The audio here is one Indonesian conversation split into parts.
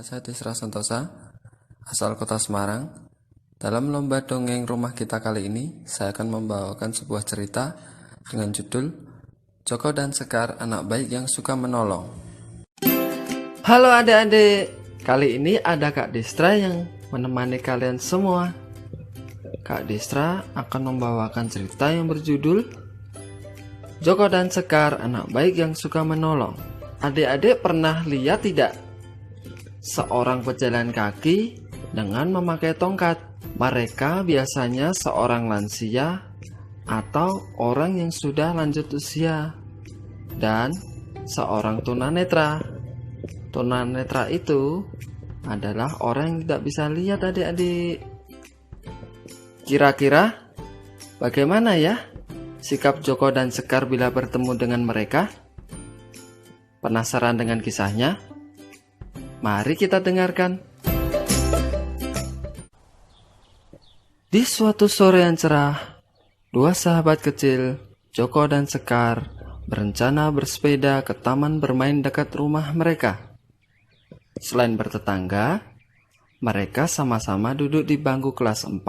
saya Desra Santosa, asal kota Semarang. Dalam lomba dongeng rumah kita kali ini, saya akan membawakan sebuah cerita dengan judul Joko dan Sekar, anak baik yang suka menolong. Halo adik-adik, kali ini ada Kak Desra yang menemani kalian semua. Kak Desra akan membawakan cerita yang berjudul Joko dan Sekar, anak baik yang suka menolong. Adik-adik pernah lihat tidak? Seorang pejalan kaki dengan memakai tongkat. Mereka biasanya seorang lansia atau orang yang sudah lanjut usia, dan seorang tunanetra. Tunanetra itu adalah orang yang tidak bisa lihat adik-adik. Kira-kira bagaimana ya sikap Joko dan Sekar bila bertemu dengan mereka? Penasaran dengan kisahnya? Mari kita dengarkan. Di suatu sore yang cerah, dua sahabat kecil, Joko dan Sekar, berencana bersepeda ke taman bermain dekat rumah mereka. Selain bertetangga, mereka sama-sama duduk di bangku kelas 4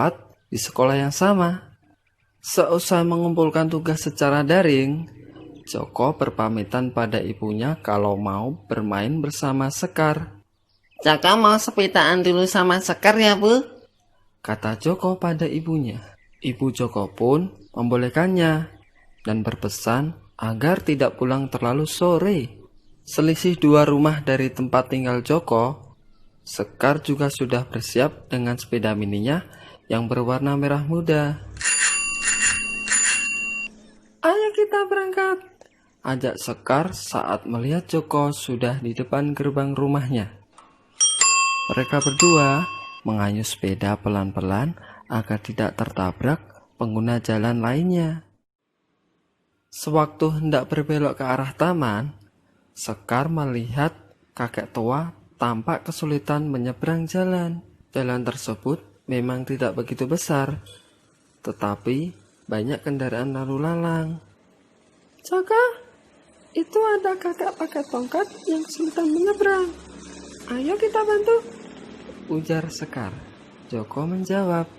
di sekolah yang sama. Seusai mengumpulkan tugas secara daring, Joko berpamitan pada ibunya kalau mau bermain bersama Sekar. Joko mau sepedaan dulu sama Sekar ya, Bu? Kata Joko pada ibunya. Ibu Joko pun membolehkannya dan berpesan agar tidak pulang terlalu sore. Selisih 2 rumah dari tempat tinggal Joko, Sekar juga sudah bersiap dengan sepeda mininya yang berwarna merah muda. Ayo kita berangkat, ajak Sekar saat melihat Joko sudah di depan gerbang rumahnya. Mereka berdua mengayuh sepeda pelan-pelan agar tidak tertabrak pengguna jalan lainnya. Sewaktu hendak berbelok ke arah taman, Sekar melihat kakek tua tampak kesulitan menyeberang jalan. Jalan tersebut memang tidak begitu besar, tetapi banyak kendaraan lalu lalang. Jaka, itu ada kakek pakai tongkat yang kesulitan menyeberang. Ayo kita bantu, ujar Sekar. Joko menjawab,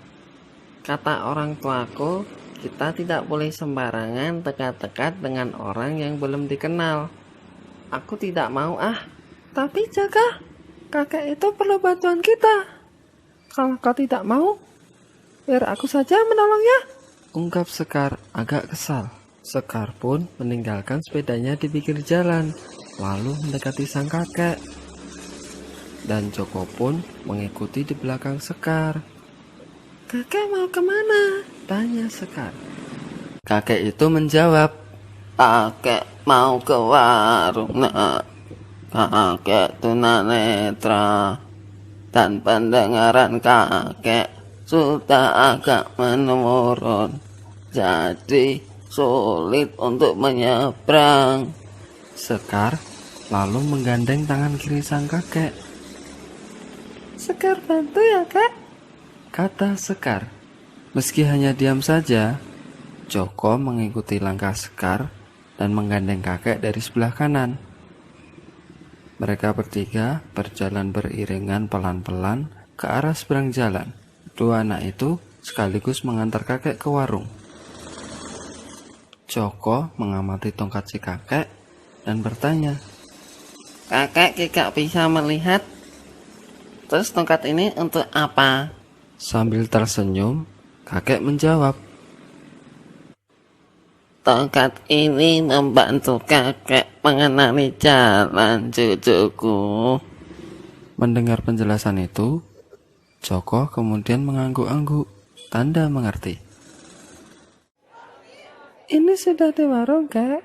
Kata orang tuaku, kita tidak boleh sembarangan dekat-dekat dengan orang yang belum dikenal. Aku tidak mau ah. Tapi Jaka, kakek itu perlu bantuan kita. Kalau kau tidak mau, biar aku saja menolong ya, ungkap Sekar agak kesal. Sekar pun meninggalkan sepedanya di pinggir jalan, lalu mendekati sang kakek. Dan Joko pun mengikuti di belakang Sekar. Kakek mau kemana? Tanya Sekar. Kakek itu menjawab, Kakek mau ke warung, nak. Kakek tunanetra. Dan pendengaran kakek sudah agak menurun. Jadi sulit untuk menyeberang. Sekar lalu menggandeng tangan kiri sang kakek. Sekar bantu ya kak, kata Sekar. Meski hanya diam saja, Joko mengikuti langkah Sekar dan menggandeng kakek dari sebelah kanan. Mereka bertiga berjalan beriringan pelan-pelan ke arah seberang jalan. Dua anak itu sekaligus mengantar kakek ke warung. Joko mengamati tongkat si kakek dan bertanya, Kakek tidak bisa melihat. Terus tongkat ini untuk apa? Sambil tersenyum, kakek menjawab, Tongkat ini membantu kakek mengenali jalan, cucuku. Mendengar penjelasan itu, Joko kemudian mengangguk-angguk, tanda mengerti. Ini sudah di warung, kak,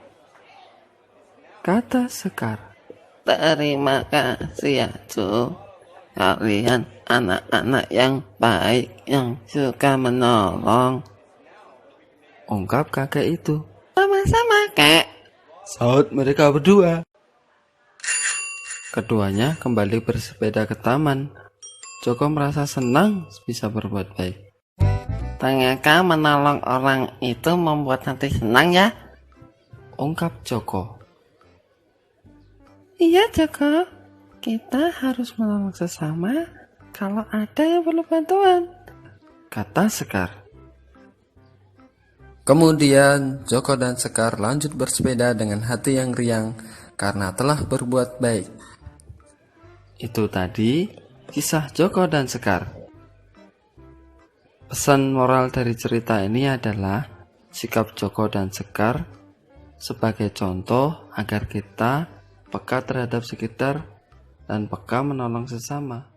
kata Sekar. Terima kasih ya, Cu. Kalian anak-anak yang baik yang suka menolong, ungkap kakek itu. Sama-sama, Kak, Saut mereka berdua. Keduanya kembali bersepeda ke taman. Joko merasa senang bisa berbuat baik. Ternyata menolong orang itu membuat hati senang ya, ungkap Joko. Iya Joko, Kita harus menolong sesama kalau ada yang perlu bantuan, kata Sekar. Kemudian Joko dan Sekar lanjut bersepeda dengan hati yang riang karena telah berbuat baik. Itu tadi kisah Joko dan Sekar. Pesan moral dari cerita ini adalah sikap Joko dan Sekar sebagai contoh agar kita peka terhadap sekitar dan peka menolong sesama.